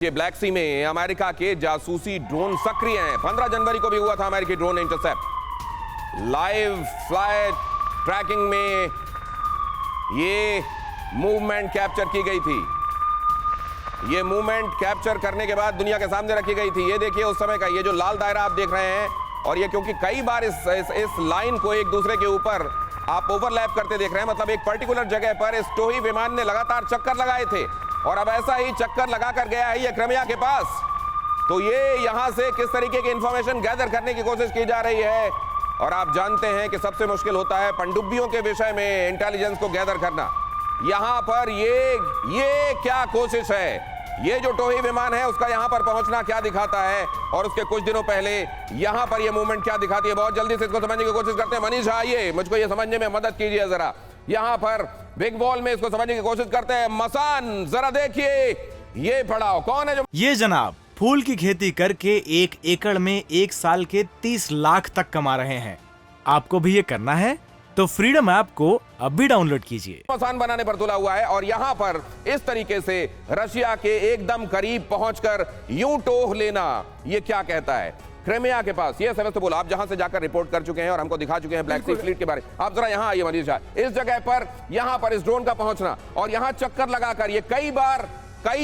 ये ब्लैक सी में अमेरिका के जासूसी ड्रोन सक्रिय हैं। 15 जनवरी को भी हुआ था अमेरिकी drone intercept. Live flight tracking में ये मूवमेंट कैप्चर की गई थी। ये मूवमेंट कैप्चर करने के बाद दुनिया के सामने रखी गई थी। ये देखिए उस समय का ये जो लाल दायरा आप देख रहे हैं, और ये क्योंकि कई बार इस लाइन को एक दूसरे के ऊपर आप ओवरलैप करते देख रहे हैं, मतलब एक पर्टिकुलर जगह पर इस टोही विमान ने लगातार चक्कर लगाए थे और अब ऐसा ही चक्कर लगाकर गया है ये क्रिमिया के पास। तो ये यहां से किस तरीके की इंफॉर्मेशन गैदर करने की कोशिश की जा रही है, और आप जानते हैं कि सबसे मुश्किल होता है पनडुब्बियों के विषय में इंटेलिजेंस को गैदर करना। यहां पर ये क्या कोशिश है, ये जो टोही विमान है उसका यहां पर पहुंचना क्या दिखाता है, और उसके कुछ दिनों पहले यहां पर ये मूवमेंट क्या दिखाती है, बहुत जल्दी से इसको समझने की कोशिश करते हैं। मनीष आइए, मुझको ये समझने में मदद कीजिए जरा। यहां पर बिग वॉल में इसको समझने की कोशिश करते हैं। मसान, जरा देखिए ये पढ़ाओ, कौन है जो ये जनाब फूल की खेती करके 1 एकड़ में 1 साल के 30 लाख तक कमा रहे हैं। आपको भी ये करना है तो फ्रीडम ऐप को अब भी डाउनलोड कीजिए। मसान बनाने पर तुला हुआ है और यहां पर इस तरीके से रशिया के एकदम करीब पहुंचकर यूं टोह लेना, ये क्या कहता है क्रिमिया के पास। ये सेवेस्तोपोल आप जहां से जाकर रिपोर्ट कर चुके हैं और हमको दिखा चुके हैं ब्लैक सी फ्लीट के बारे में। आप जरा यहां आइए मनीष, इस जगह पर यहां पर इस ड्रोन का पहुंचना और यहां चक्कर लगाकर ये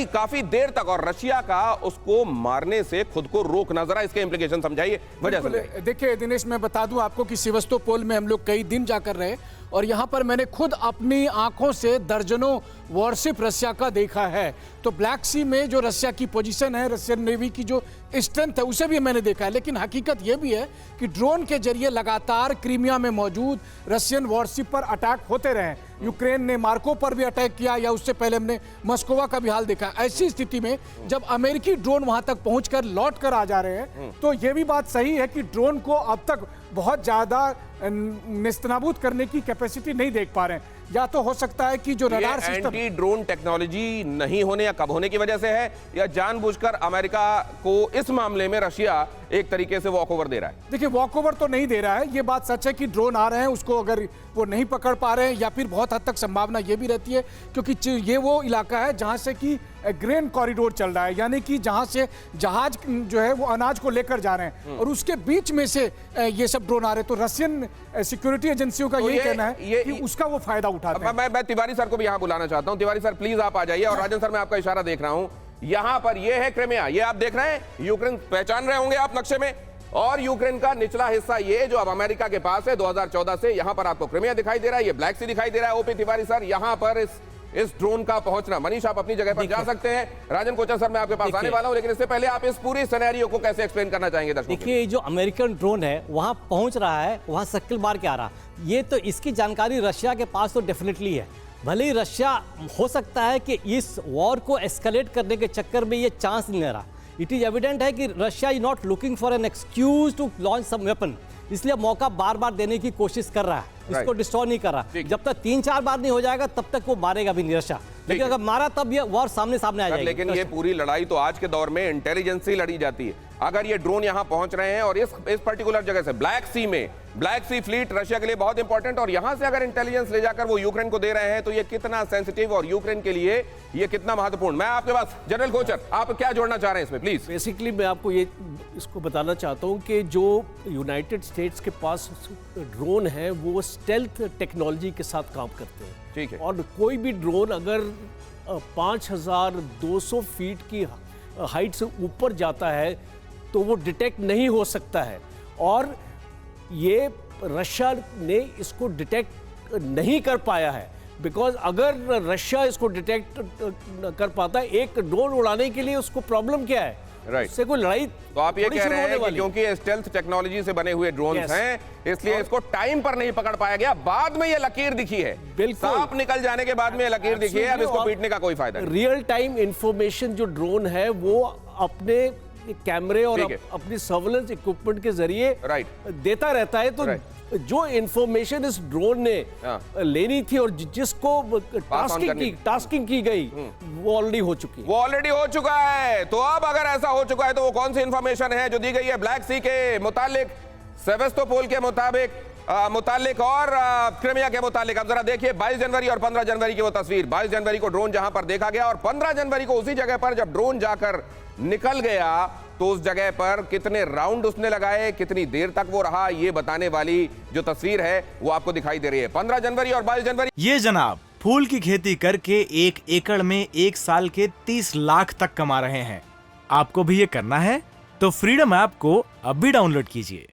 काफी देर तक, और रशिया का उसको मारने से खुद को रोकना, जरा इसके इंप्लीकेशन समझाइए, वजह समझाइए। देखिए दिनेश, मैं बता दूं आपको कि सेवेस्तोपोल में हम लोग कई दिन जाकर रहे और यहाँ पर मैंने खुद अपनी आंखों से दर्जनों वॉरशिप रशिया का देखा है। तो ब्लैक सी में जो रशिया की पोजीशन है, रशियन नेवी की जो स्ट्रेंथ है, उसे भी मैंने देखा है। लेकिन हकीकत यह भी है कि ड्रोन के जरिए लगातार क्रीमिया में मौजूद रशियन वॉरशिप पर अटैक होते रहे। यूक्रेन ने मार्को पर भी अटैक किया, या उससे पहले हमने मस्कोवा का भी हाल देखा। ऐसी स्थिति में जब अमेरिकी ड्रोन वहां तक पहुंचकर लौट कर आ जा रहे हैं, तो यह भी बात सही है कि ड्रोन को अब तक बहुत ज्यादा निस्तनाबूद करने की कैपेसिटी नहीं देख पा रहे हैं। या तो हो सकता है कि जो radar system, anti drone technology नहीं होने या कब होने की वजह से है, या जानबूझकर अमेरिका को इस मामले में रशिया एक तरीके से वॉकओवर दे रहा है। देखिए वॉकओवर तो नहीं दे रहा है, ये बात सच है कि ड्रोन आ रहे हैं, उसको अगर वो नहीं पकड़ पा रहे हैं, या फिर बहुत हद तक संभावना ये भी रहती है क्योंकि ये वो इलाका है जहां से कि ग्रेन कॉरिडोर चल रहा है, यानी कि जहां से जहाज जो है वो अनाज को लेकर जा रहे हैं, और उसके बीच में से ये सब ड्रोन आ रहे हैं। तो रशियन सिक्योरिटी एजेंसियों का यही कहना है कि उसका वो फायदा उठाते हैं। मैं तिवारी सर को भी यहां बुलाना चाहता हूं। तिवारी सर प्लीज आप आ जाइए, और राजन सर मैं आपका इशारा देख रहा हूं, यहां पर ये है क्रिमिया, ये आप देख रहे हैं, यूक्रेन पहचान रहे होंगे आप नक्शे में, और यूक्रेन का निचला हिस्सा ये जो अब अमेरिका के पास है 2014 से, यहां पर आपको क्रिमिया दिखाई दे रहा है, ये ब्लैक सी दिखाई दे रहा है। ओपी तिवारी सर, यहां पर इस ड्रोन का पहुंचना, मनीष आप अपनी जगह पर जा सकते हैं, राजन कोचर सर मैं आपके पास आने वाला हूं, लेकिन इससे पहले आप इस पूरी सिनेरियो को कैसे एक्सप्लेन करना चाहेंगे दर्शकों? देखिए जो अमेरिकन ड्रोन है वहां पहुंच रहा है, वहां सर्किल मार के आ रहा, ये तो इसकी जानकारी रशिया के पास तो डेफिनेटली है। भले ही रशिया हो सकता है कि इस वॉर को एस्केलेट करने के चक्कर में ये चांस नहीं ले रहा। इट इज एविडेंट है कि Russia is not looking for an excuse to launch some weapon, इसलिए मौका बार बार देने की कोशिश कर रहा है, इसको डिस्ट्रॉय नहीं कर रहा। जब तक 3-4 बार नहीं हो जाएगा तब तक वो मारेगा भी नहीं रशिया, लेकिन अगर मारा तब ये वॉर सामने आ जाएगी। लेकिन ये पूरी लड़ाई तो आज के दौर में इंटेलिजेंस से लड़ी जाती है। अगर ये ड्रोन यहां पहुंच रहे हैं और इस पर्टिकुलर जगह से ब्लैक सी में, ब्लैक सी फ्लीट रशिया के लिए बहुत इंपॉर्टेंट, और यहां से अगर इंटेलिजेंस ले जाकर वो यूक्रेन को दे रहे हैं, तो ये कितना सेंसिटिव और यूक्रेन के लिए ये कितना महत्वपूर्ण। मैं आपके पास जनरल कोचर, आप क्या जोड़ना चाह रहे हैं इसमें प्लीज? बेसिकली मैं आपको ये इसको बताना चाहता हूं कि जो यूनाइटेड स्टेट्स के पास ड्रोन है वो स्टेल्थ टेक्नोलॉजी के साथ काम करते हैं। ठीक है। और कोई भी ड्रोन अगर 5200 फीट की हाइट से ऊपर जाता है तो वो डिटेक्ट नहीं हो सकता है, और ये रशिया ने इसको डिटेक्ट नहीं कर पाया है। बिकॉज अगर रशिया इसको डिटेक्ट कर पाता है, एक ड्रोन उड़ाने के लिए उसको प्रॉब्लम क्या है, राइट, इससे कोई लड़ाई। तो आप ये कह रहे हैं कि क्योंकि स्टेल्थ टेक्नोलॉजी से बने हुए ड्रोन्स हैं, इसलिए इसको टाइम पर नहीं पकड़ पाया गया, बाद में ये लकीर दिखी है, बिल्कुल सांप निकल जाने के बाद में ये लकीर दिखी है, अब इसको पीटने का कोई फायदा नहीं। रियल टाइम इंफॉर्मेशन जो ड्रोन है वो अपने कैमरे और अपनी सर्वेलेंस इक्विपमेंट के जरिए देता रहता है। तो जो इंफॉर्मेशन इस ड्रोन ने लेनी थी और जिसको टास्किंग की गई वो ऑलरेडी हो चुकी है, वो ऑलरेडी हो चुका है। तो अब अगर ऐसा हो चुका है तो वो कौन सी इंफॉर्मेशन है जो दी गई है ब्लैक सी के मुतालिक, सेवेस्तोपोल के मुताबिक? मुतालिक और क्रिमिया के मुतालिक अब जरा देखिए 22 जनवरी और 15 जनवरी की वो तस्वीर। 22 जनवरी को ड्रोन जहां पर देखा गया और 15 जनवरी को उसी जगह पर जब ड्रोन जाकर निकल गया तो उस जगह पर कितने राउंड उसने लगाए, कितनी देर तक वो रहा, ये बताने वाली जो तस्वीर है वो आपको दिखाई दे रही है। 15 जनवरी और 22 जनवरी। ये जनाब फूल की खेती करके 1 एकड़ में 1 साल के 30 लाख तक कमा रहे हैं। आपको भी ये करना है तो फ्रीडम ऐप को अभी डाउनलोड कीजिए।